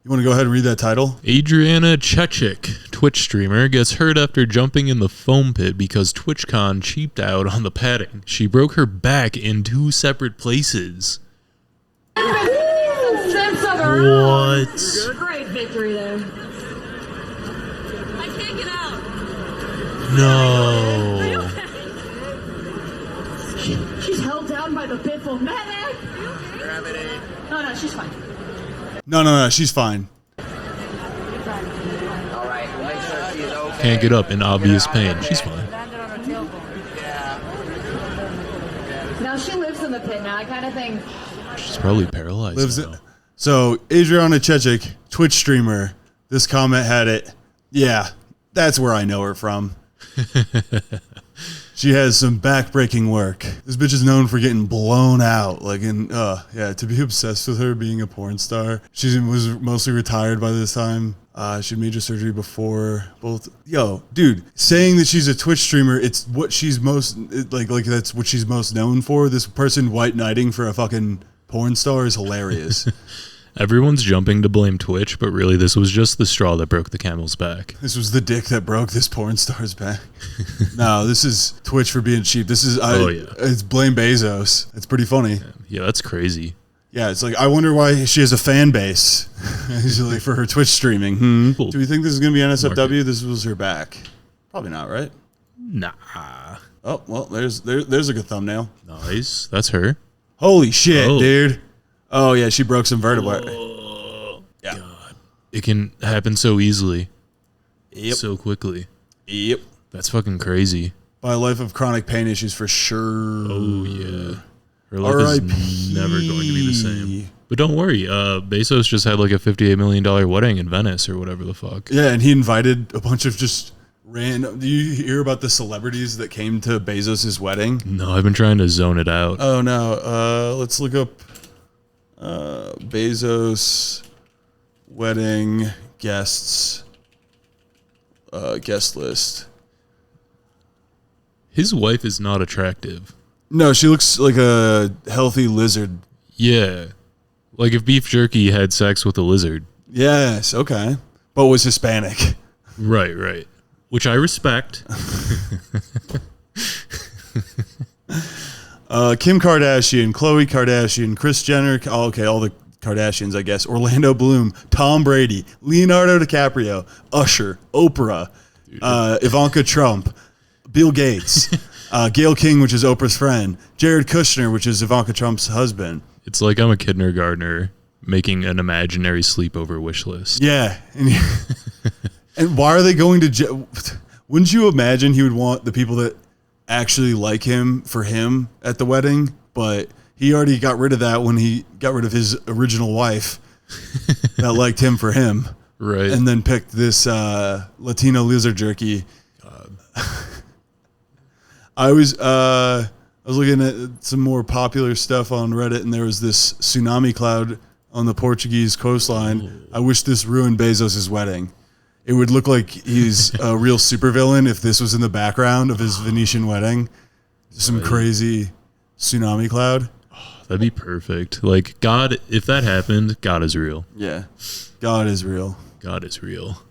You want to go ahead and read that title? Adriana Chechik, Twitch streamer, gets hurt after jumping in the foam pit because TwitchCon cheaped out on the padding. She broke her back in 2 separate places. What? Great victory there. I can't get out. No. She's held down by the pitfall. Medic! No, she's fine. No, she's fine. Can't get up in obvious pain. She's fine. Now she lives in the pit now. I kind of think. She's probably paralyzed now. So, Adriana Chechik, Twitch streamer. This comment had it. Yeah, that's where I know her from. She has some back-breaking work. This bitch is known for getting blown out. To be obsessed with her being a porn star. She was mostly retired by this time. She had major surgery before both. Yo, dude, saying that she's a Twitch streamer, it's what she's most, that's what she's most known for. This person white knighting for a fucking porn star is hilarious. Everyone's jumping to blame Twitch, but really this was just the straw that broke the camel's back. This was the dick that broke this porn star's back. No, this is Twitch for being cheap. This is, it's blame Bezos. It's pretty funny. Yeah, that's crazy. Yeah, it's like, I wonder why she has a fan base usually for her Twitch streaming. Cool. Do we think this is going to be NSFW? This was her back. Probably not, right? Nah. Oh, well, there's a good thumbnail. Nice. That's her. Holy shit, dude. Oh, yeah, she broke some vertebrae. Oh, yeah. God. It can happen so easily. Yep. So quickly. Yep. That's fucking crazy. By a life of chronic pain issues for sure. Oh, yeah. Her life is never going to be the same. But don't worry, Bezos just had like a $58 million wedding in Venice or whatever the fuck. Yeah, and he invited a bunch of just random... Do you hear about the celebrities that came to Bezos' wedding? No, I've been trying to zone it out. Oh, no. Let's look up Bezos wedding guests guest list. His wife is not attractive. No, she looks like a healthy lizard. Yeah. Like if beef jerky had sex with a lizard. Yes, okay. But was Hispanic. Right. Which I respect. Kim Kardashian, Khloe Kardashian, Kris Jenner, all the Kardashians, I guess. Orlando Bloom, Tom Brady, Leonardo DiCaprio, Usher, Oprah, Ivanka Trump, Bill Gates, Gayle King, which is Oprah's friend, Jared Kushner, which is Ivanka Trump's husband. It's like I'm a kindergartner making an imaginary sleepover wish list. Yeah. And why are they going to... Wouldn't you imagine he would want the people that actually like him for him at the wedding? But he already got rid of that when he got rid of his original wife that liked him for him. Right. And then picked this Latino lizard jerky. God. I was looking at some more popular stuff on Reddit, and there was this tsunami cloud on the Portuguese coastline. Ooh. I wish this ruined Bezos' wedding. It would look like he's a real supervillain if this was in the background of his Venetian wedding. Some crazy tsunami cloud. Oh, that'd be perfect. Like, God, if that happened, God is real. Yeah. God is real. God is real.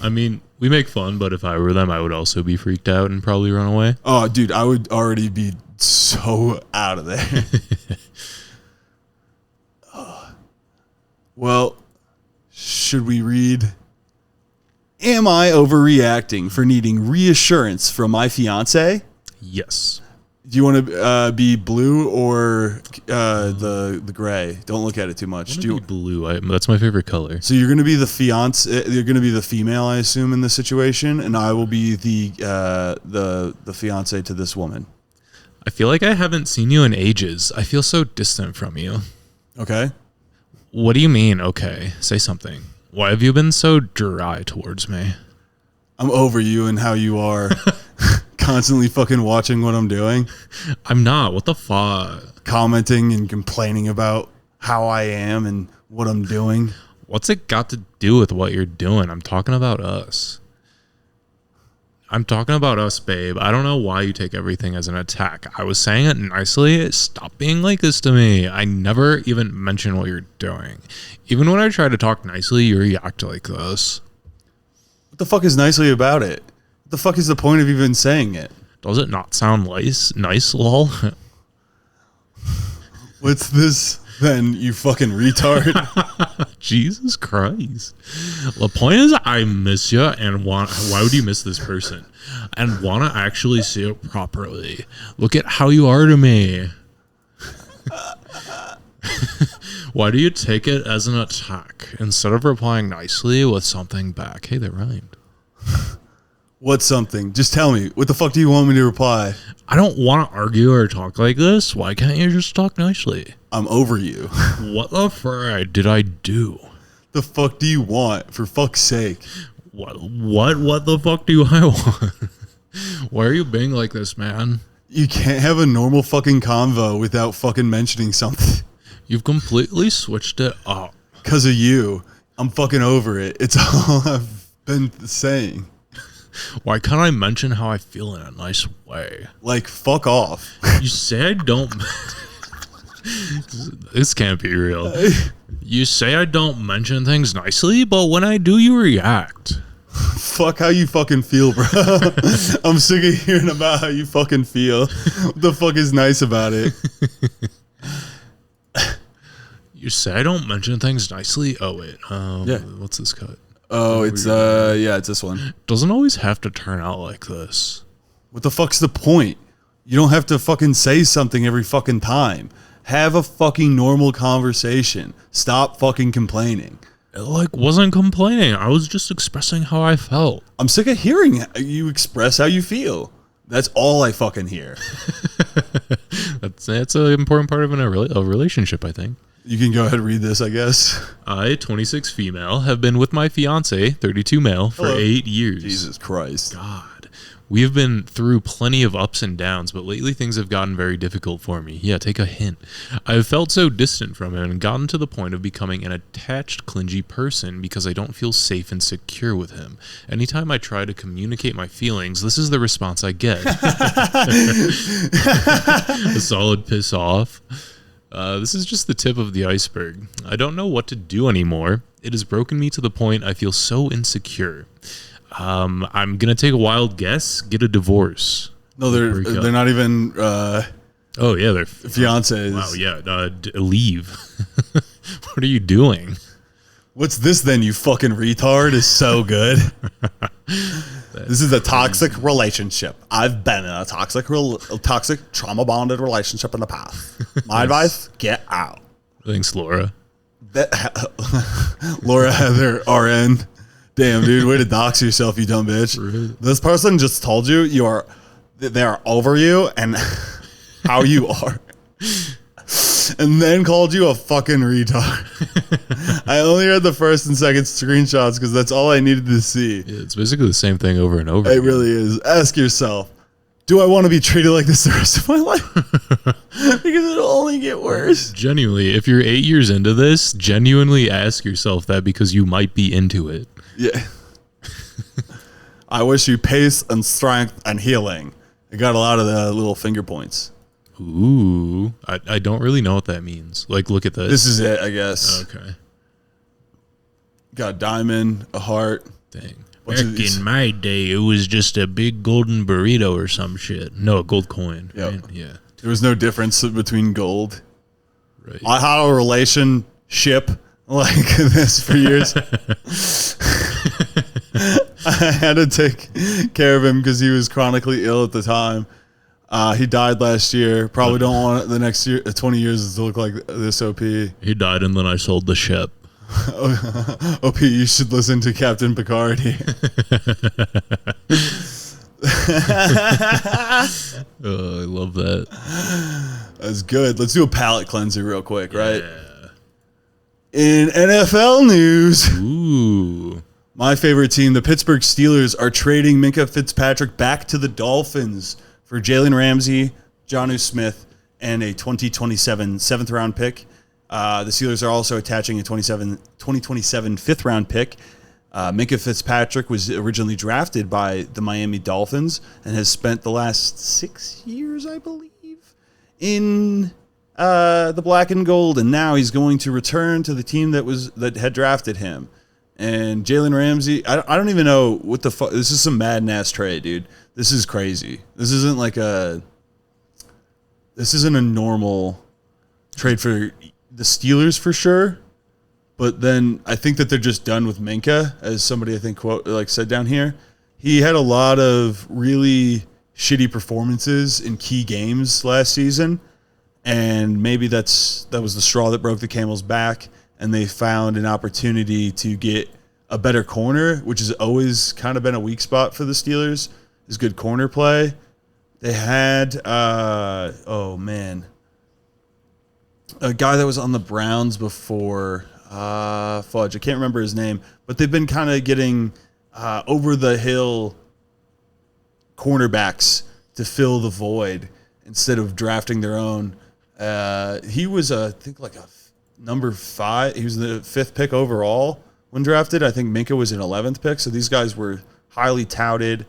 I mean, we make fun, but if I were them, I would also be freaked out and probably run away. Oh, dude, I would already be so out of there. Well, should we read... Am I overreacting for needing reassurance from my fiance? Yes. Do you want to be blue or the gray? Don't look at it too much. Do you be blue? That's my favorite color. So you're going to be the fiance. You're going to be the female, I assume, in this situation, and I will be the fiance to this woman. I feel like I haven't seen you in ages. I feel so distant from you. Okay. What do you mean? Okay, say something. Why have you been so dry towards me? I'm over you and how you are. Constantly fucking watching what I'm doing. I'm not. What the fuck? Commenting and complaining about how I am and what I'm doing. What's it got to do with what you're doing? I'm talking about us. I'm talking about us, babe. I don't know why you take everything as an attack. I was saying it nicely. Stop being like this to me. I never even mention what you're doing. Even when I try to talk nicely, you react like this. What the fuck is nicely about it? What the fuck is the point of even saying it? Does it not sound nice, lol? What's this then, you fucking retard? Jesus Christ. The point is, I miss you and want. Why would you miss this person? And want to actually see it properly. Look at how you are to me. Why do you take it as an attack instead of replying nicely with something back? Hey, that rhymed. What's something? Just tell me. What the fuck do you want me to reply? I don't want to argue or talk like this. Why can't you just talk nicely? I'm over you. What the frick did I do? The fuck do you want? For fuck's sake. What the fuck do I want? Why are you being like this, man? You can't have a normal fucking convo without fucking mentioning something. You've completely switched it up. Because of you. I'm fucking over it. It's all I've been saying. Why can't I mention how I feel in a nice way? Like, fuck off. You say I don't... This can't be real. You say I don't mention things nicely, but when I do, you react. Fuck how you fucking feel, bro. I'm sick of hearing about how you fucking feel. What the fuck is nice about it? You say I don't mention things nicely? Oh, wait. Yeah. What's this cut? Oh, it's it's this one. Doesn't always have to turn out like this. What the fuck's the point? You don't have to fucking say something every fucking time. Have a fucking normal conversation. Stop fucking complaining. It wasn't complaining. I was just expressing how I felt. I'm sick of hearing you express how you feel. That's all I fucking hear. That's an important part of a relationship, I think. You can go ahead and read this, I guess. I, 26 female, have been with my fiance, 32 male, for 8 years. Jesus Christ. God. We have been through plenty of ups and downs, but lately things have gotten very difficult for me. Yeah, take a hint. I've felt so distant from him and gotten to the point of becoming an attached, clingy person because I don't feel safe and secure with him. Anytime I try to communicate my feelings, this is the response I get. A solid piss off. This is just the tip of the iceberg. I don't know what to do anymore. It has broken me to the point I feel so insecure. I'm gonna take a wild guess. Get a divorce. No, they're not even. Oh yeah, they're fiancés. Wow, yeah. Leave. What are you doing? What's this then? You fucking retard is so good. This is a toxic relationship. I've been in a toxic trauma bonded relationship in the past. My advice: get out. Thanks, Laura. Laura Heather RN. Damn, dude, way to dox yourself, you dumb bitch. This person just told you they are over you and how you are. And then called you a fucking retard. I only read the first and second screenshots because that's all I needed to see. Yeah, it's basically the same thing over and over It again. really is. Ask yourself, do I want to be treated like this the rest of my life? Because it'll only get worse. Genuinely, if you're 8 years into this, genuinely ask yourself that because you might be into it. Yeah. I wish you pace and strength and healing. I got a lot of the little finger points. Ooh. I don't really know what that means. Like, look at this. This is it, I guess. Okay. Got a diamond, a heart. Dang. Back in my day, it was just a big golden burrito or some shit. No, a gold coin. Yep. Right? Yeah. There was no difference between gold. Right. I had a relationship like this for years. I had to take care of him because he was chronically ill at the time. He died last year. Probably don't want the next year, 20 years to look like this OP. He died and then I sold the ship. OP, you should listen to Captain Picard here. Oh, I love that. That's good. Let's do a palate cleanser real quick, right? In NFL news, Ooh. my favorite team, the Pittsburgh Steelers, are trading Minka Fitzpatrick back to the Dolphins for Jalen Ramsey, Jonnu Smith, and a 2027 7th-round pick. The Steelers are also attaching a 2027 5th-round pick. Minka Fitzpatrick was originally drafted by the Miami Dolphins and has spent the last 6 years, I believe, in the black and gold, and now he's going to return to the team that had drafted him. And Jalen Ramsey, I don't even know what the fuck. This is some mad ass trade, dude. This is crazy. This isn't a normal trade for the Steelers for sure. But then I think that they're just done with Minka, as somebody I think said down here. He had a lot of really shitty performances in key games last season, and maybe that was the straw that broke the camel's back, and they found an opportunity to get a better corner, which has always kind of been a weak spot for the Steelers, is good corner play. They had a guy that was on the Browns before. I can't remember his name, but they've been kind of getting over the hill cornerbacks to fill the void instead of drafting their own. He was I think a number 5. He was the 5th pick overall when drafted. I think Minka was an 11th pick. So these guys were highly touted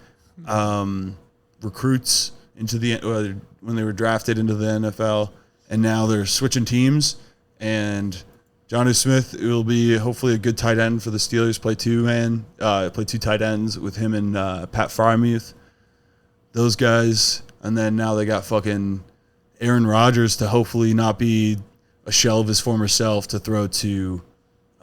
recruits into when they were drafted into the NFL, and now they're switching teams. And Jonnu Smith will be hopefully a good tight end for the Steelers. Play two tight ends with him and Pat Freiermuth. Those guys, and then now they got fucking Aaron Rodgers to hopefully not be a shell of his former self to throw to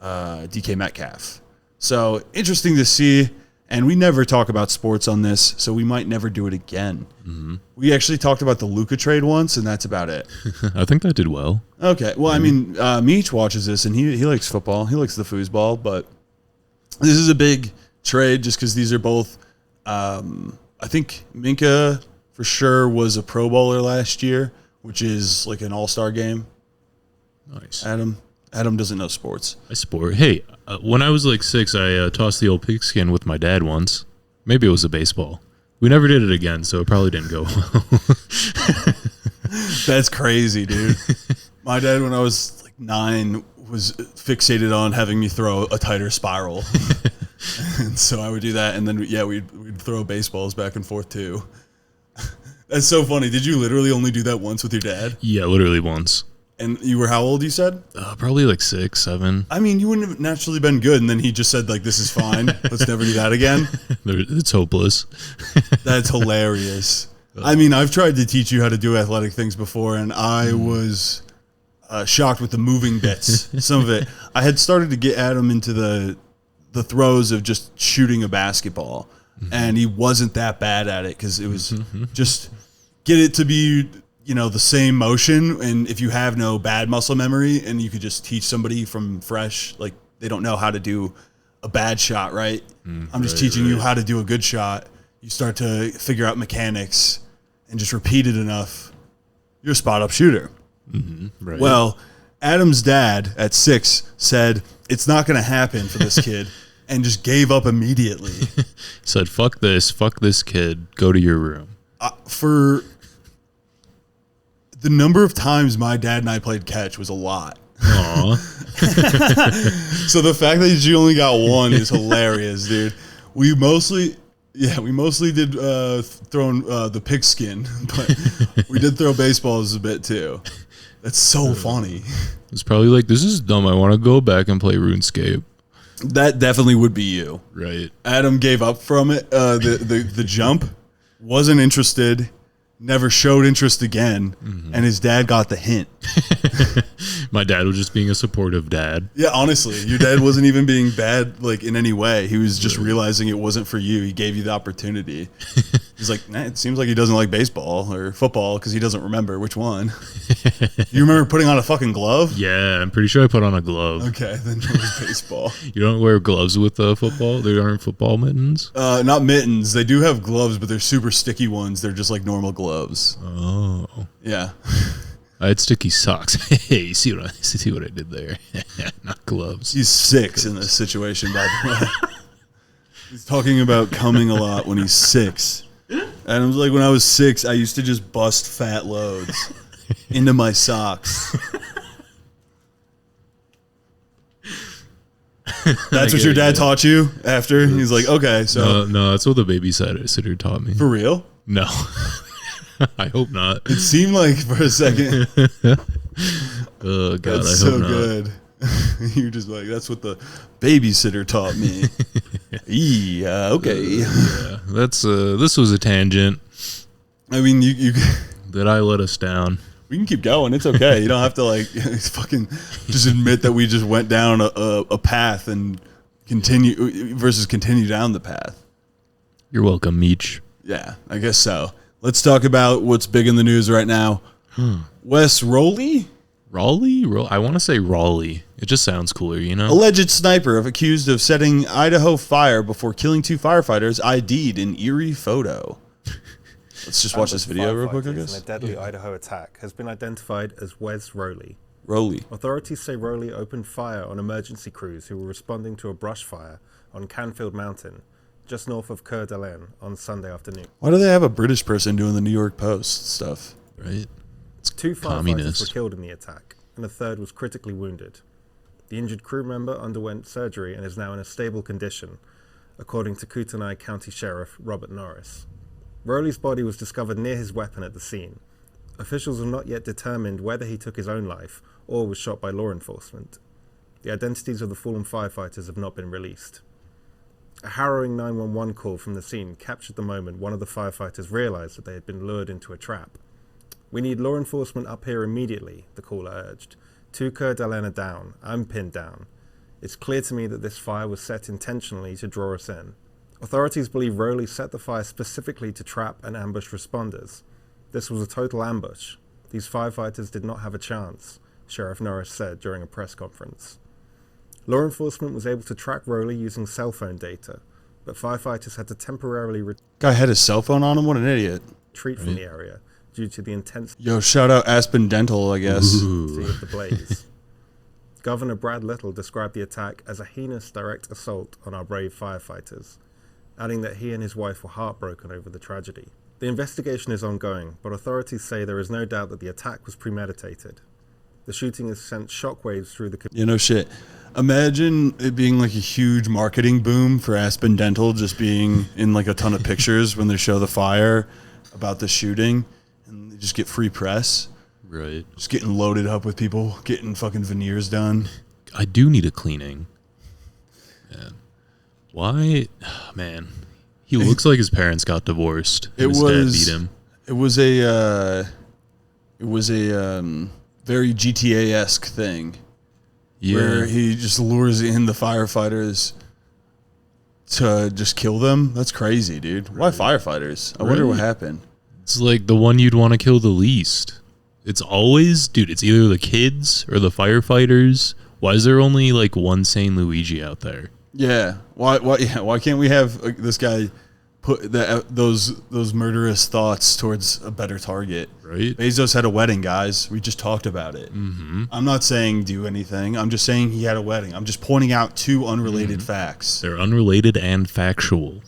DK Metcalf. So interesting to see. And we never talk about sports on this, so we might never do it again. Mm-hmm. We actually talked about the Luka trade once, and that's about it. I think that did well. Okay. Well, maybe. I mean, Meech watches this, and he likes football. He likes the foosball, but this is a big trade just because these are both I think Minka, for sure, was a Pro Bowler last year, which is like an all-star game. Nice. Adam doesn't know sports. I sport. Hey, when I was 6, I tossed the old pigskin with my dad once. Maybe it was a baseball. We never did it again, so it probably didn't go well. That's crazy, dude. My dad, when I was 9, was fixated on having me throw a tighter spiral. And so I would do that, and then, we'd throw baseballs back and forth, too. That's so funny. Did you literally only do that once with your dad? Yeah, literally once. And you were how old, you said? Probably 6, 7. I mean, you wouldn't have naturally been good, and then he just said, this is fine. Let's never do that again. It's hopeless. That's hilarious. I mean, I've tried to teach you how to do athletic things before, and I was shocked with the moving bits. Some of it. I had started to get Adam into the throes of just shooting a basketball, and he wasn't that bad at it because it was just get it to be the same motion, and if you have no bad muscle memory and you could just teach somebody from fresh, they don't know how to do a bad shot, right? I'm just teaching you how to do a good shot. You start to figure out mechanics and just repeat it enough, you're a spot up shooter. Right. Well, Adam's dad at 6 said it's not going to happen for this kid and just gave up immediately. Said, fuck this kid, go to your room. For the number of times my dad and I played catch was a lot. Aww. So the fact that you only got one is hilarious, dude. We mostly did throwing the pigskin, but we did throw baseballs a bit too. That's so funny. It's probably this is dumb. I want to go back and play RuneScape. That definitely would be you. Right. Adam gave up from it. The jump, wasn't interested. Never showed interest again, and his dad got the hint. My dad was just being a supportive dad. Yeah, honestly, your dad wasn't even being bad in any way. He was just realizing it wasn't for you. He gave you the opportunity. He's like, nah, it seems like he doesn't like baseball or football because he doesn't remember which one. You remember putting on a fucking glove? Yeah, I'm pretty sure I put on a glove. Okay, then it was baseball. You don't wear gloves with football? They aren't football mittens? Not mittens. They do have gloves, but they're super sticky ones. They're just like normal gloves. Oh. Yeah. I had sticky socks. Hey, you see what I did there? Not gloves. He's 6 in this situation, by the way. He's talking about coming a lot when he's 6. And it was when I was 6, I used to just bust fat loads into my socks. That's what your dad taught you after? He's like, okay, so. No, that's what the babysitter taught me. For real? No. I hope not. It seemed like for a second. Oh, God, That's I so hope not. good. You're just like, that's what the babysitter taught me. Okay. Yeah, this was a tangent. I mean, you that I let us down. we can keep going. It's okay. You don't have to like fucking just admit that we just went down a path and continue down the path. You're welcome, Meech. Yeah, I guess so. Let's talk about what's big in the news right now. Wes Rowley? Raleigh? I want to say Raleigh. It just sounds cooler, you know? Alleged sniper accused of setting Idaho fire before killing 2 firefighters ID'd in eerie photo. Let's just watch this video real quick, I guess. In a deadly Idaho attack has been identified as Wes Rowley. Rowley. Authorities say Rowley opened fire on emergency crews who were responding to a brush fire on Canfield Mountain, just north of Coeur d'Alene, on Sunday afternoon. Why do they have a British person doing the New York Post stuff? Right? 2 firefighters Communist. were killed in the attack, and a third was critically wounded. The injured crew member underwent surgery and is now in a stable condition, according to Kootenai County Sheriff Robert Norris. Rowley's body was discovered near his weapon at the scene. Officials have not yet determined whether he took his own life or was shot by law enforcement. The identities of the fallen firefighters have not been released. A harrowing 911 call from the scene captured the moment one of the firefighters realized that they had been lured into a trap. "We need law enforcement up here immediately," the caller urged. 2 Coeur d'Alene are down. I'm pinned down. It's clear to me that this fire was set intentionally to draw us in. Authorities believe Rowley set the fire specifically to trap and ambush responders. This was a total ambush. These firefighters did not have a chance, Sheriff Norris said during a press conference. Law enforcement was able to track Rowley using cell phone data, but firefighters had to temporarily Guy had his cell phone on him? What an idiot. retreat from the area due to the intense Yo, shout out Aspen Dental, I guess. intensity of the blaze. Governor Brad Little described the attack as a heinous direct assault on our brave firefighters, adding that he and his wife were heartbroken over the tragedy. The investigation is ongoing, but authorities say there is no doubt that the attack was premeditated. The shooting has sent shockwaves through the community. You know, shit. Imagine it being like a huge marketing boom for Aspen Dental, just being in like a ton of pictures when they show the fire about the shooting, and they just get free press. Right. Just getting loaded up with people getting fucking veneers done. I do need a cleaning. Man. Why? Man. He looks like his parents got divorced. And his dad beat him. It was a very GTA-esque thing. Yeah. Where he just lures in the firefighters to just kill them. That's crazy, dude. Why firefighters? I wonder what happened. It's like the one you'd want to kill the least. It's always, dude, it's either the kids or the firefighters. Why is there only like one St. Luigi out there? Yeah. Why can't we have this guy put those murderous thoughts towards a better target? Right. Bezos had a wedding, guys. We just talked about it. Mm-hmm. I'm not saying do anything. I'm just saying he had a wedding. I'm just pointing out 2 unrelated facts. They're unrelated and factual.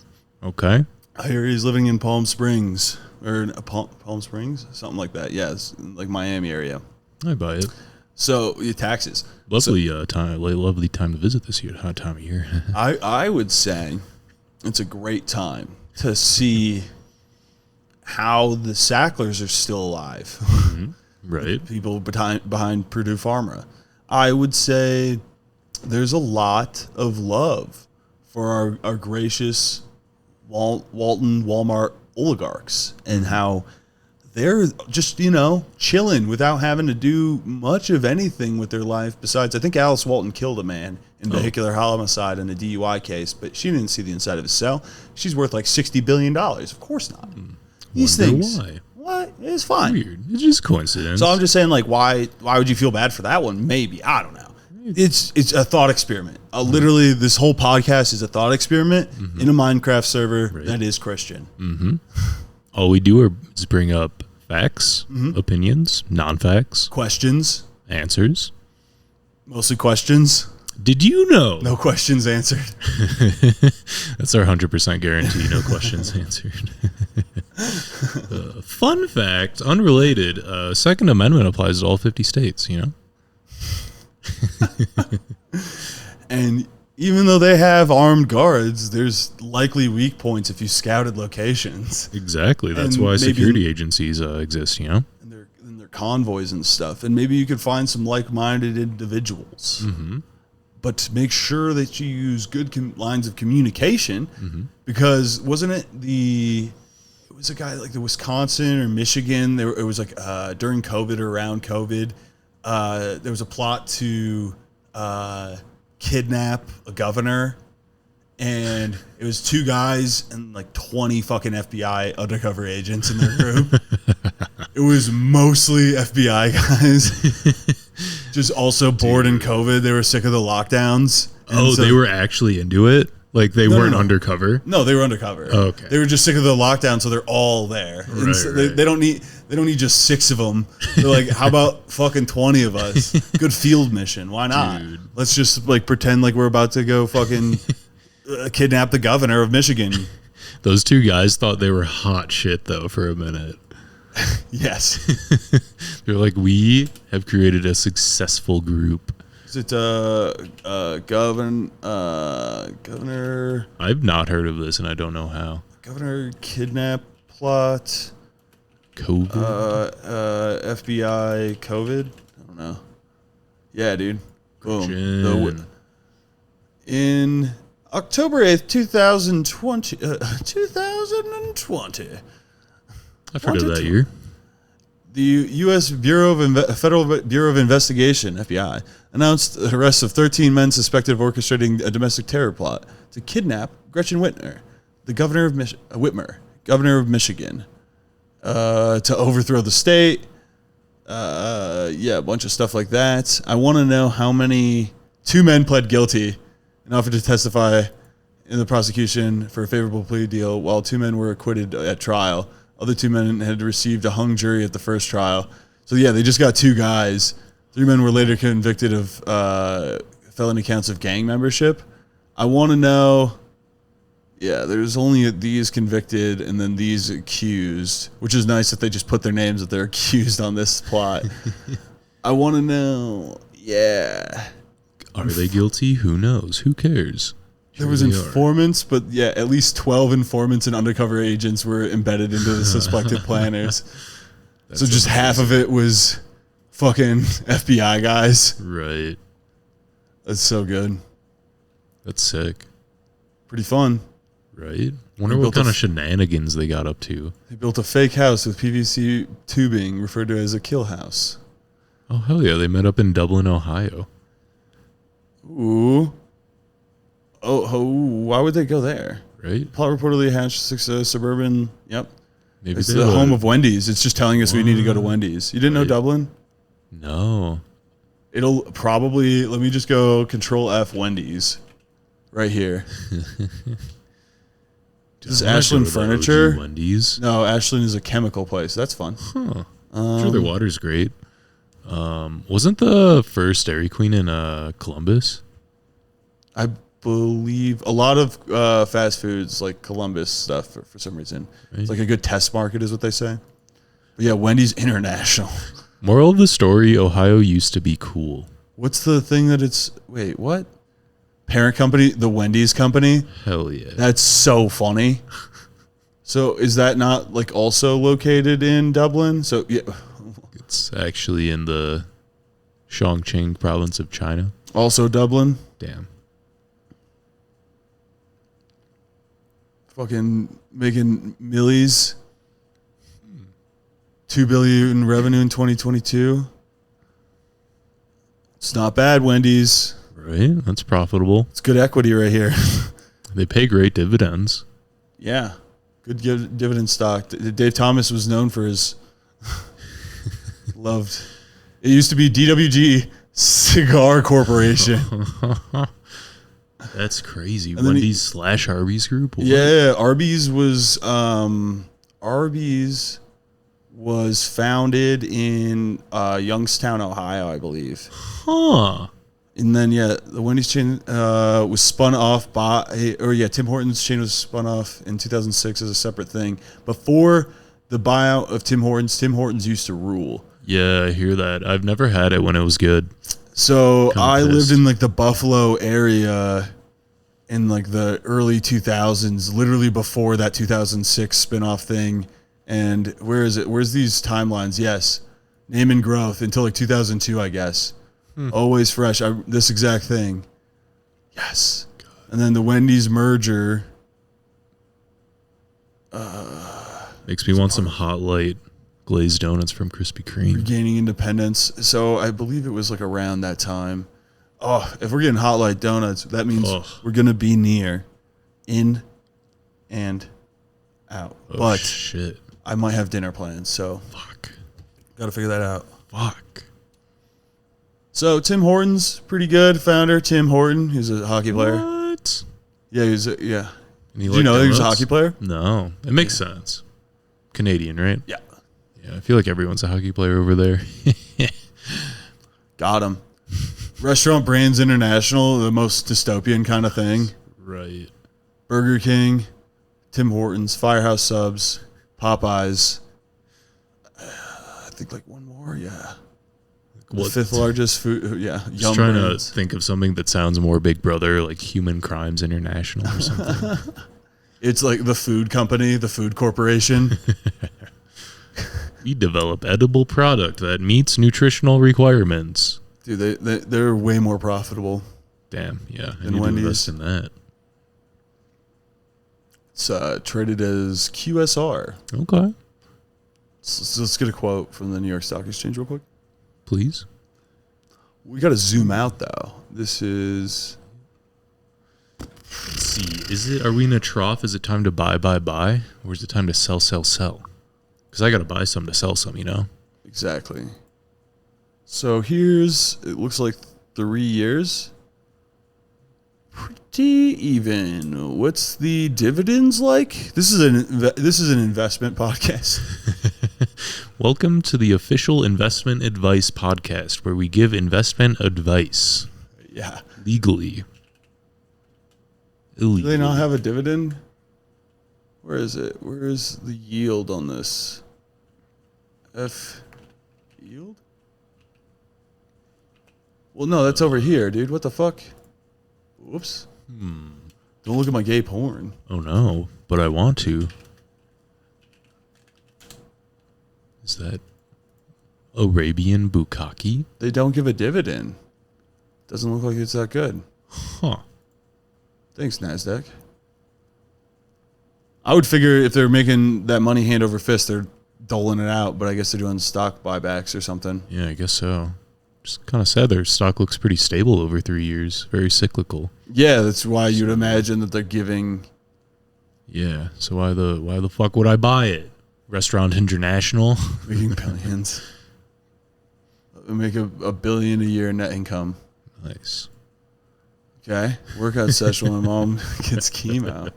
Okay. I hear he's living in Palm Springs or Palm Springs, something like that. Yes, like Miami area. I buy it. So your taxes. Lovely lovely time to visit this year. Hot time of year. I would say it's a great time to see how the Sacklers are still alive. Right. People behind Purdue Pharma. I would say there's a lot of love for our gracious Walton Walmart oligarchs and how they're just, chilling without having to do much of anything with their life besides, I think Alice Walton killed a man in vehicular homicide in a DUI case, but she didn't see the inside of his cell. She's worth like $60 billion. Of course not. These things. Why? What? It's fine. Weird. It's just coincidence. So I'm just saying, like, why would you feel bad for that one? Maybe. I don't know. It's a thought experiment. Literally, this whole podcast is a thought experiment in a Minecraft server that is Christian. All we do is bring up facts, opinions, non-facts, Questions. answers. Mostly questions. Did you know? No questions answered. That's our 100% guarantee. No questions answered. Fun fact, unrelated. Second Amendment applies to all 50 states. And even though they have armed guards, there's likely weak points if you scouted locations. Exactly. That's And why maybe security agencies exist, you know? and their convoys and stuff. And maybe you could find some like-minded individuals. Mm-hmm. But make sure that you use good lines of communication, because wasn't it it was a guy like the Wisconsin or Michigan, it was like during COVID or around COVID, there was a plot to kidnap a governor, and it was 2 guys and like 20 fucking FBI undercover agents in their group. It was mostly FBI guys. Just also bored in COVID. They were sick of the lockdowns. Oh, they were actually into it? Like they weren't no. undercover? No, they were undercover. Oh, okay. They were just sick of the lockdown, so they're all there. And Right, so right. They don't need just 6 of them. They're like, how about fucking 20 of us? Good field mission. Why not? Dude. Let's just like pretend like we're about to go fucking kidnap the governor of Michigan. Those 2 guys thought they were hot shit, though, for a minute. Yes. They're like, we have created a successful group. Is it governor I've not heard of this, and I don't know how. governor kidnap plot? COVID? FBI COVID? I don't know. Yeah, dude. Boom. Christian. In October 8th, 2020, 2020, I've heard of that year. the U.S. Federal Bureau of Investigation, FBI, announced the arrest of 13 men suspected of orchestrating a domestic terror plot to kidnap Gretchen Whitmer, the governor of governor of Michigan, to overthrow the state. A bunch of stuff like that. I want to know how many 2 men pled guilty and offered to testify in the prosecution for a favorable plea deal, while 2 men were acquitted at trial. Other 2 men had received a hung jury at the first trial. So yeah, they just got 2 guys. 3 men were later convicted of felony counts of gang membership. I want to know. Yeah, there's only these convicted and then these accused, which is nice that they just put their names that they're accused on this plot. I want to know. Yeah. Are they guilty? Who knows? Who cares? There was Here they are. informants, but yeah, at least 12 informants and undercover agents were embedded into the suspected planners. So just half of it was fucking FBI guys. Right. That's so good. That's sick. Pretty fun. Right? Wonder They what built a kind of f- shenanigans they got up to. They built a fake house with PVC tubing referred to as a kill house. Oh, hell yeah. They met up in Dublin, Ohio. Ooh. Oh, why would they go there? Right? Plot reportedly hatched suburban. Yep. Maybe It's they the would. home of Wendy's. It's just telling us we need to go to Wendy's. You didn't know Right. Dublin? No. It'll probably, let me just go Control F Wendy's right here. This is I wanna Ashland go to the Furniture. OG Wendy's. No, Ashland is a chemical place. That's fun. Huh. I'm sure their water's great. Wasn't the first Dairy Queen in Columbus? I believe a lot of fast foods like Columbus stuff for some reason. It's like a good test market is what they say. But yeah, Wendy's International. Moral of the story, Ohio used to be cool. What's the thing that it's, wait, what? Parent company, the Wendy's company? Hell yeah. That's so funny. So is that not like also located in Dublin? So yeah, It's actually in the Chongqing province of China. also Dublin. Damn. Fucking making millies. 2 billion revenue in 2022. It's not bad, Wendy's. Right? That's profitable. It's good equity right here. They pay great dividends. Yeah. Good dividend stock. Dave Thomas was known for his loved. It used to be DWG Cigar Corporation. That's crazy. then Wendy's slash Arby's group? What? Yeah, Arby's was founded in Youngstown, Ohio, I believe. Huh. And then the Wendy's chain was spun off Tim Hortons chain was spun off in 2006 as a separate thing. Before the buyout of Tim Hortons used to rule. Yeah, I hear that. I've never had it when it was good. So Kinda I pissed. lived in like the Buffalo area like the early 2000s, literally before that 2006 spin-off thing. And where is it? Where's these timelines? Yes. Name and growth until like 2002, I guess. Always fresh. This exact thing. Yes. God. And then the Wendy's merger. Makes me want some Hot Light glazed donuts from Krispy Kreme. Regaining independence. So I believe it was like around that time. Oh, if we're getting Hot Light donuts, that means we're going to be near in and out. Oh, but shit. I might have dinner plans, so Fuck. got to figure that out. Fuck. So Tim Hortons, pretty good. Founder Tim Horton, he's a hockey player. What? Yeah, yeah. Do you know he was a hockey player? No. It makes sense. Canadian, right? Yeah. Yeah, I feel like everyone's a hockey player over there. Got him. Restaurant Brands International, the most dystopian kind of thing. Right. Burger King, Tim Hortons, Firehouse Subs, Popeyes. I think like one more, yeah. The fifth largest food, yeah. Just trying to think of something that sounds more Big Brother, like Human Crimes International or something. It's like the food company, the food corporation. We develop edible product that meets nutritional requirements. Dude, they're way more profitable. Damn, yeah. I than need Wendy's. to invest in that. It's traded as QSR. Okay. So let's get a quote from the New York Stock Exchange real quick. Please. We got to zoom out, though. This is... Let's see. Are we in a trough? Is it time to buy? Or is it time to sell? Because I got to buy some to sell some, you know? Exactly. So it looks like 3 years. Pretty even. What's the dividends like? This is an investment podcast. Welcome to the official investment advice podcast, where we give investment advice. Yeah. Legally. Do they not have a dividend? Where is it? Where is the yield on this? Yield? Well, no, that's over here, dude. What the fuck? Whoops. Don't look at my gay porn. Oh no, but I want to. Is that Arabian bukkake? They don't give a dividend. Doesn't look like it's that good. Huh. Thanks, NASDAQ. I would figure if they're making that money hand over fist, they're doling it out, but I guess they're doing stock buybacks or something. Yeah, I guess so. Just kind of sad their stock looks pretty stable over 3 years. Very cyclical. Yeah, that's why you'd imagine that they're giving. Yeah, so why the fuck would I buy it? Restaurant International? Making billions. Make a billion a year net income. Nice. Okay. Workout session when my mom gets chemo.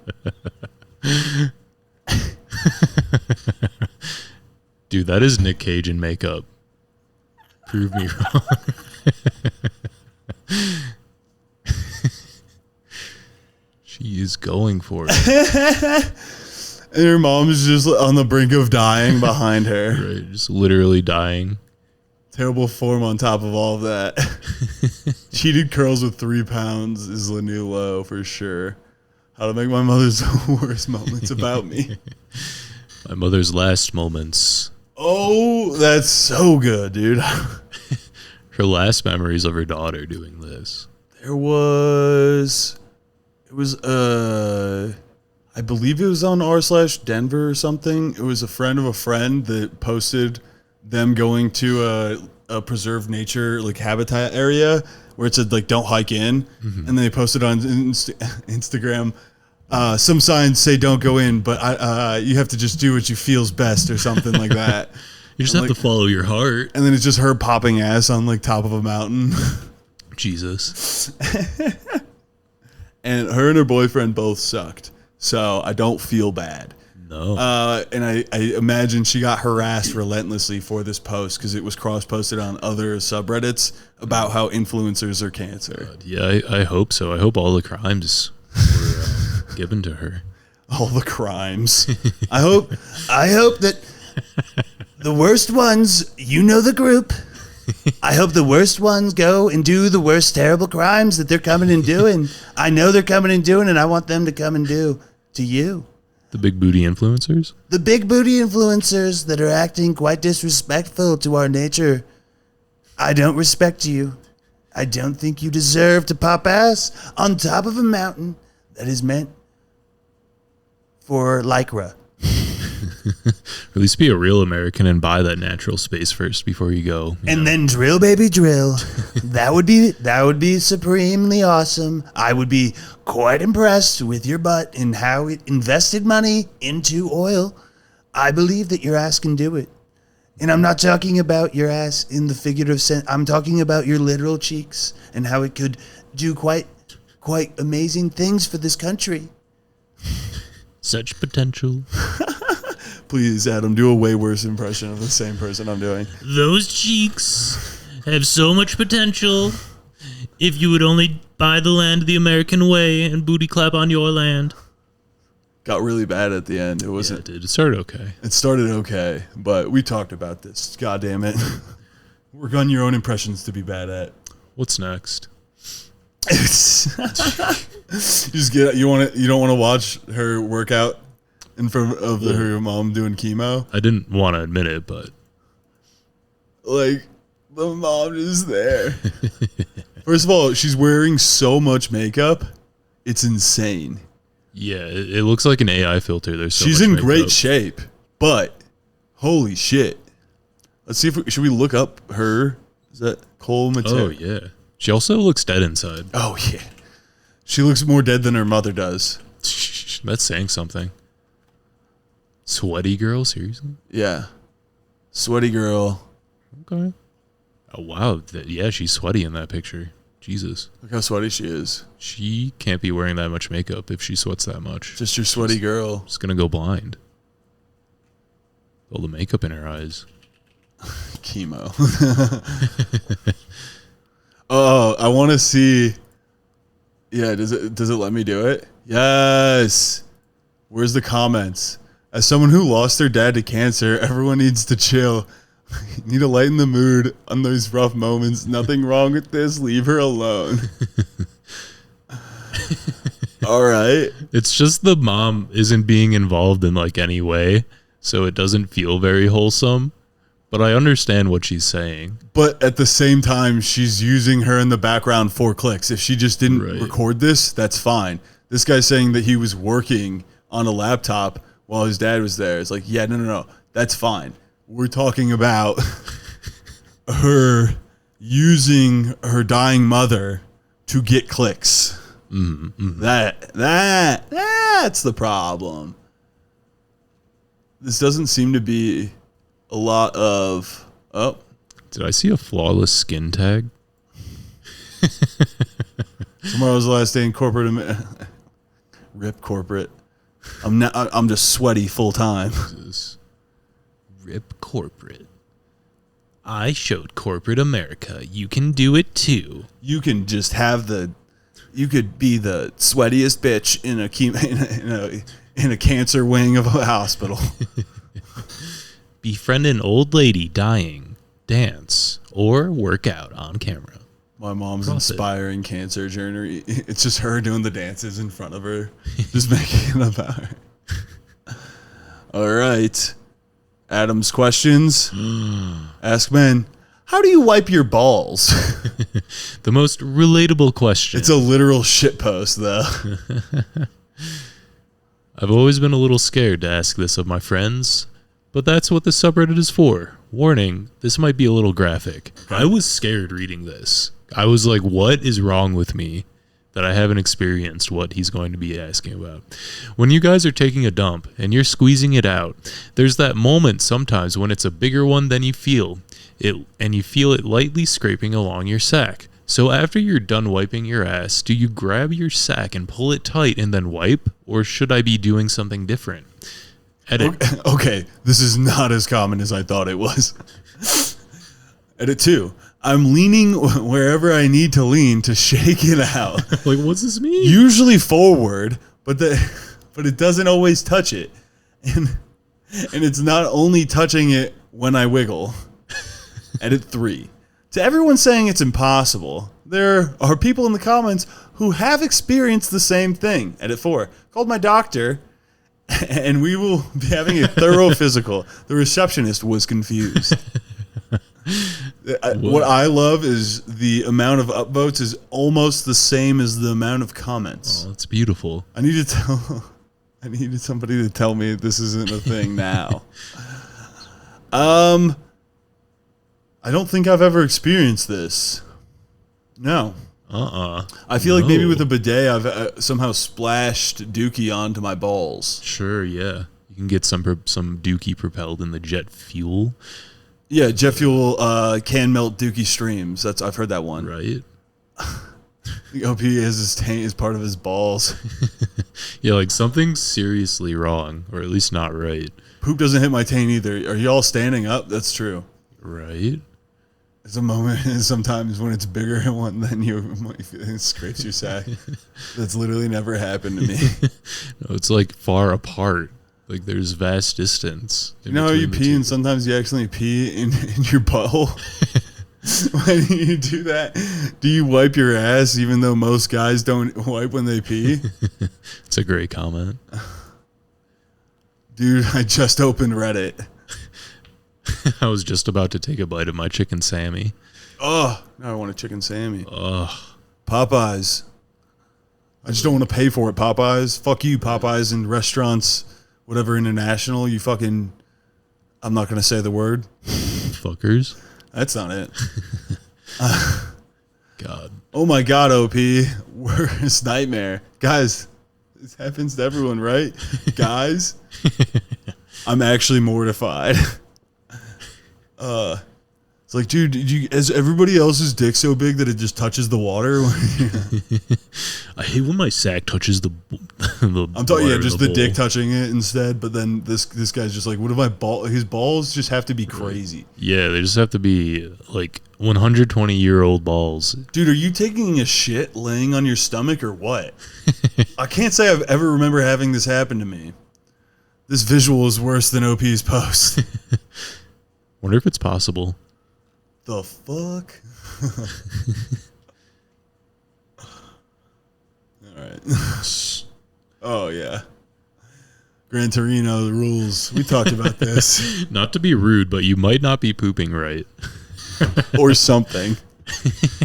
Dude, that is Nick Cage in makeup. Prove me wrong. She is going for it. And her mom's just on the brink of dying behind her. Right, just literally dying. Terrible form on top of all of that. Cheated curls with 3 pounds is the new low for sure. How to make my mother's worst moments about me. My mother's last moments. Oh, that's so good, dude. Her last memories of her daughter doing this. It was I believe it was on r/Denver or something. It was a friend of a friend that posted them going to a preserved nature like habitat area where it said like don't hike in, and then they posted on Instagram. Some signs say don't go in, but you have to just do what you feels best or something like that. You just have to follow your heart. And then it's just her popping ass on like top of a mountain. Jesus. And her and her boyfriend both sucked. So I don't feel bad. No. And I imagine she got harassed relentlessly for this post because it was cross-posted on other subreddits about how influencers are cancer. Yeah, I hope so. I hope all the crimes were given to her. All the crimes. I hope that the worst ones, you know the group. I hope the worst ones go and do the worst terrible crimes that they're coming and doing. I know they're coming and doing, and I want them to come and do to you. The big booty influencers? The big booty influencers that are acting quite disrespectful to our nature. I don't respect you. I don't think you deserve to pop ass on top of a mountain that is meant for lycra. Or at least be a real American and buy that natural space first before you go. And then drill, baby, drill. That would be supremely awesome. I would be quite impressed with your butt and how it invested money into oil. I believe that your ass can do it. And I'm not talking about your ass in the figurative sense. I'm talking about your literal cheeks and how it could do quite amazing things for this country. Such potential. Please, Adam, do a way worse impression of the same person I'm doing. Those cheeks have so much potential. If you would only buy the land the American way and booty clap on your land. Got really bad at the end. It wasn't. Yeah, it did. It started okay. It started okay, but we talked about this. God damn it. Work on your own impressions to be bad at. What's next? You don't want to watch her workout in front of her mom doing chemo. I didn't want to admit it, but Like, the mom is there. First of all, she's wearing so much makeup. It's insane. yeah, it looks like an AI filter. There's so She's much in makeup. great shape, but holy shit. Let's see should we look up her? Is that Cole Matera? Oh yeah, she also looks dead inside. Oh yeah. She looks more dead than her mother does. That's saying something. Sweaty girl, seriously? Yeah. Sweaty girl. Okay. Oh wow, yeah, she's sweaty in that picture. Jesus, Look how sweaty she is. she can't be wearing that much makeup if she sweats that much. Just your sweaty girl. Just gonna go blind. All the makeup in her eyes. Chemo. Oh, I want to see. Yeah, does it let me do it? Yes. Where's the comments? As someone who lost their dad to cancer, everyone needs to chill. You need to lighten the mood on those rough moments. Nothing wrong with this. Leave her alone. All right. It's just the mom isn't being involved in like any way, so it doesn't feel very wholesome. But I understand what she's saying. But at the same time, she's using her in the background for clicks. If she just didn't Right. record this, that's fine. This guy's saying that he was working on a laptop while his dad was there. It's like, yeah, no. That's fine. We're talking about her using her dying mother to get clicks. Mm-hmm. That's the problem. This doesn't seem to be a lot of... Oh, Did I see a flawless skin tag? tomorrow's the last day in corporate. Rip corporate. I'm just sweaty full time. Jesus. Rip corporate. I showed corporate America. You can do it too. You can just have you could be the sweatiest bitch in a cancer wing of a hospital. Befriend an old lady dying, dance, or work out on camera. My mom's Profit. inspiring cancer journey. It's just her doing the dances in front of her, just making it about her. All right. Adam's questions. Ask men. How do you wipe your balls? The most relatable question. It's a literal shit post, though. I've always been a little scared to ask this of my friends, but that's what this subreddit is for. Warning, this might be a little graphic. I was scared reading this. I was like, what is wrong with me that I haven't experienced what he's going to be asking about? When you guys are taking a dump and you're squeezing it out, there's that moment sometimes when it's a bigger one than you feel it, and you feel it lightly scraping along your sack. So after you're done wiping your ass, do you grab your sack and pull it tight and then wipe? Or should I be doing something different? Edit. Okay, this is not as common as I thought it was. Edit 2. I'm leaning wherever I need to lean to shake it out. Like, what's this mean? Usually forward, but it doesn't always touch it. And it's not only touching it when I wiggle. Edit 3. To everyone saying it's impossible, there are people in the comments who have experienced the same thing. Edit 4. Called my doctor, and we will be having a thorough physical. The receptionist was confused. What I love is the amount of upvotes is almost the same as the amount of comments. Oh, that's beautiful. I needed somebody to tell me this isn't a thing now. I don't think I've ever experienced this. No. I feel like maybe with a bidet, I've somehow splashed dookie onto my balls. Sure, yeah. You can get some dookie propelled in the jet fuel. Yeah, jet fuel can melt dookie streams. I've heard that one. Right. The OP has his taint as part of his balls. Yeah, like something's seriously wrong, or at least not right. Poop doesn't hit my taint either. Are you all standing up? That's true. Right. There's a moment sometimes when it's bigger than you, it scrapes your sack. That's literally never happened to me. No, it's like far apart. Like there's vast distance. You know how you pee and sometimes you accidentally pee in your butthole? When you do that, do you wipe your ass even though most guys don't wipe when they pee? It's a great comment. Dude, I just opened Reddit. I was just about to take a bite of my chicken Sammy. Oh, now I want a chicken Sammy. Ugh. Popeyes. I just don't want to pay for it, Popeyes. Fuck you, Popeyes and restaurants, whatever international. You fucking... I'm not going to say the word. Fuckers. That's not it. God. Oh my God, OP. Worst nightmare. Guys, this happens to everyone, right? Guys? I'm actually mortified. It's like, dude, is everybody else's dick so big that it just touches the water? I hate when my sack touches the I'm talking, yeah, just the dick touching it instead. But then this guy's just like, what if his balls just have to be crazy? Yeah, they just have to be like 120-year-old balls. Dude, are you taking a shit laying on your stomach or what? I can't say I've ever remember having this happen to me. This visual is worse than OP's post. Wonder if it's possible. The fuck? All right. Oh, yeah. Gran Torino, the rules. We talked about this. Not to be rude, but you might not be pooping right. Or something.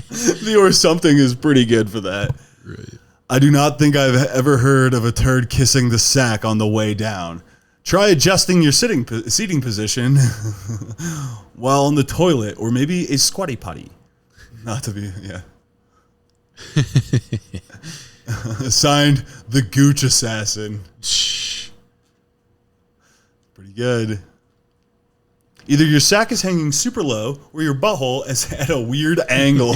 The or something is pretty good for that. Right. I do not think I've ever heard of a turd kissing the sack on the way down. Try adjusting your seating position while on the toilet, or maybe a squatty potty. Not to be, yeah. Signed, the Gooch Assassin. Shh. Pretty good. Either your sack is hanging super low, or your butthole is at a weird angle.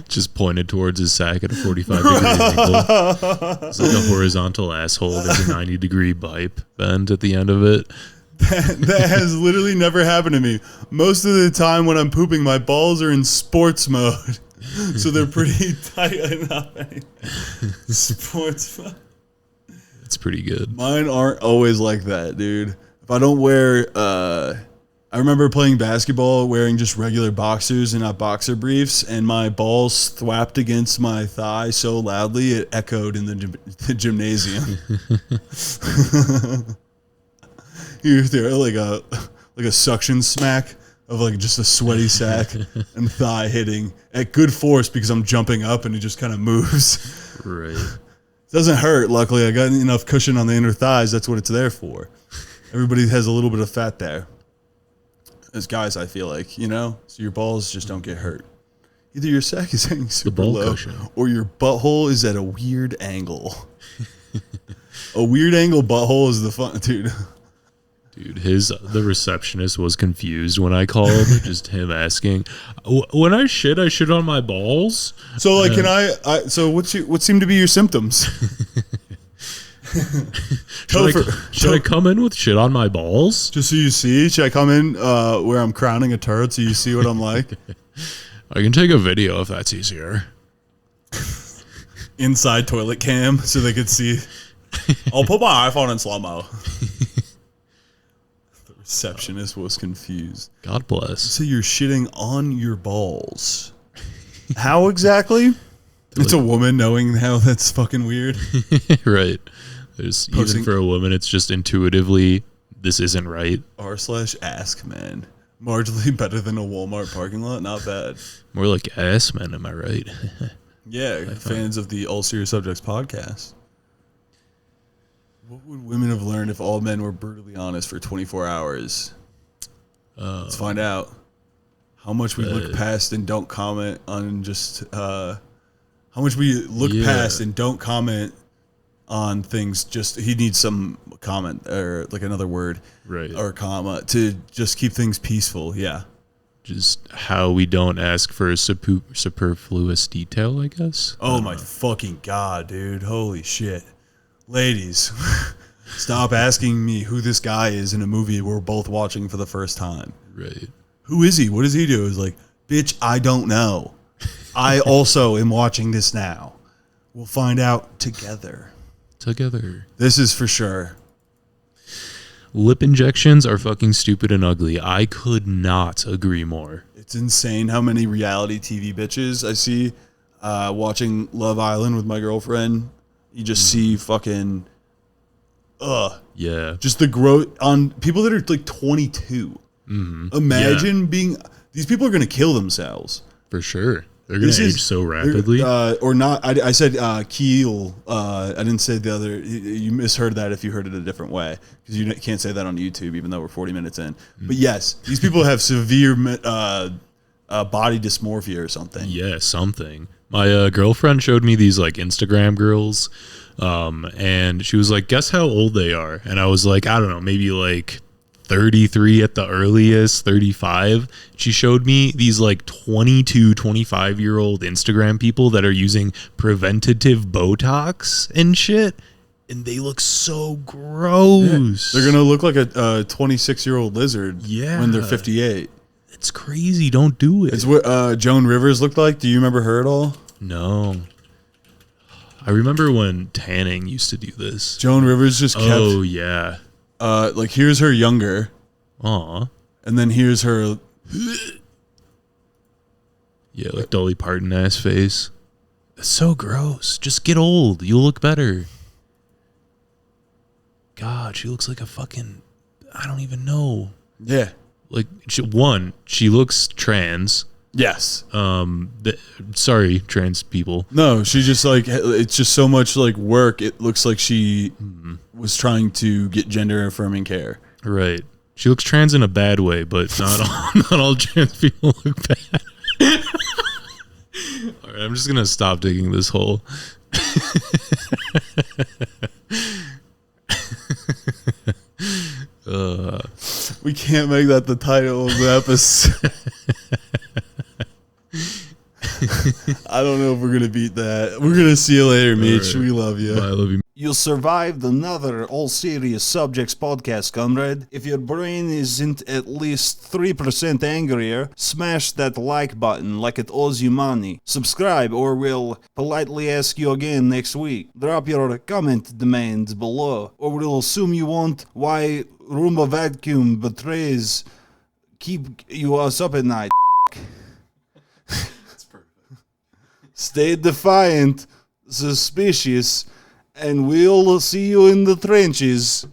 Just pointed towards his sack at a 45-degree angle. It's like a horizontal asshole. There's a 90-degree pipe bend at the end of it. That has literally never happened to me. Most of the time when I'm pooping, my balls are in sports mode. So they're pretty tight enough. Sports mode. It's pretty good. Mine aren't always like that, dude. If I don't wear, I remember playing basketball wearing just regular boxers and not boxer briefs, and my balls thwapped against my thigh so loudly it echoed in the gymnasium. You hear like a suction smack of like just a sweaty sack and thigh hitting at good force because I'm jumping up and it just kind of moves. Right. It doesn't hurt. Luckily, I got enough cushion on the inner thighs. That's what it's there for. Everybody has a little bit of fat there. As guys, I feel like, you know? So your balls just don't get hurt. Either your sack is hanging super low cushion. Or your butthole is at a weird angle. A weird angle butthole is the fun, dude. Dude, the receptionist was confused when I called. Just him asking, when I shit on my balls? So, like, so what seem to be your symptoms? Should I come in with shit on my balls? Just so you see, should I come in where I'm crowning a turd so you see what I'm like? I can take a video if that's easier. Inside toilet cam so they could see. I'll put my iPhone in slow-mo. Receptionist was confused. God bless. So you're shitting on your balls. How exactly? It's a woman knowing how that's fucking weird. Right. There's even for a woman, it's just intuitively, this isn't right. r/ask man. Marginally better than a Walmart parking lot. Not bad. More like ass men, am I right? Yeah, fans of the All Serious Subjects podcast. What would women have learned if all men were brutally honest for 24 hours? Let's find out. How much we look past and don't comment on just... how much we look past and don't comment on things. Just he needs some comment or like another word, right, or comma to just keep things peaceful. Yeah, just how we don't ask for a superfluous detail, I guess. Oh my fucking god, dude! Holy shit, ladies, stop asking me who this guy is in a movie we're both watching for the first time. Right? Who is he? What does he do? It's like, bitch, I don't know. I also am watching this now. We'll find out together. This is for sure. Lip injections are fucking stupid and ugly. I could not agree more. It's insane how many reality TV bitches I see watching Love Island with my girlfriend. You just see fucking yeah, just the growth on people that are like 22. Imagine being these people are going to kill themselves for sure. They're going to age so rapidly. Or not. I said Keel. I didn't say the other. You misheard that if you heard it a different way. Because you can't say that on YouTube, even though we're 40 minutes in. But yes, these people have severe body dysmorphia or something. Yeah, something. My girlfriend showed me these like Instagram girls. And she was like, guess how old they are? And I was like, I don't know, maybe like 33 at the earliest, 35. She showed me these like 22, 25-year-old Instagram people that are using preventative Botox and shit, and they look so gross. Yeah. They're going to look like a 26-year-old lizard when they're 58. It's crazy. Don't do it. It's what Joan Rivers looked like. Do you remember her at all? No. I remember when tanning used to do this. Joan Rivers just kept... Oh, yeah. Like here's her younger, and then here's her, like Dolly Parton ass face. It's so gross. Just get old. You'll look better. God, she looks like a fucking, I don't even know. Yeah. Like she looks trans. Yes. Sorry, trans people. No, she just like it's just so much like work. It looks like she was trying to get gender affirming care. Right. She looks trans in a bad way, but not all trans people look bad. All right, I'm just gonna stop digging this hole. We can't make that the title of the episode. I don't know if we're gonna beat that. We're gonna see you later, Mitch. Right. We love you. Bye, I love you. You survived another All Serious Subjects podcast, comrade. If your brain isn't at least 3% angrier, smash that like button like it owes you money. Subscribe or we'll politely ask you again next week. Drop your comment demands below, or we'll assume you want why Roomba Vacuum betrays keep you us up at night. That's perfect. Stay defiant, suspicious, and we'll see you in the trenches.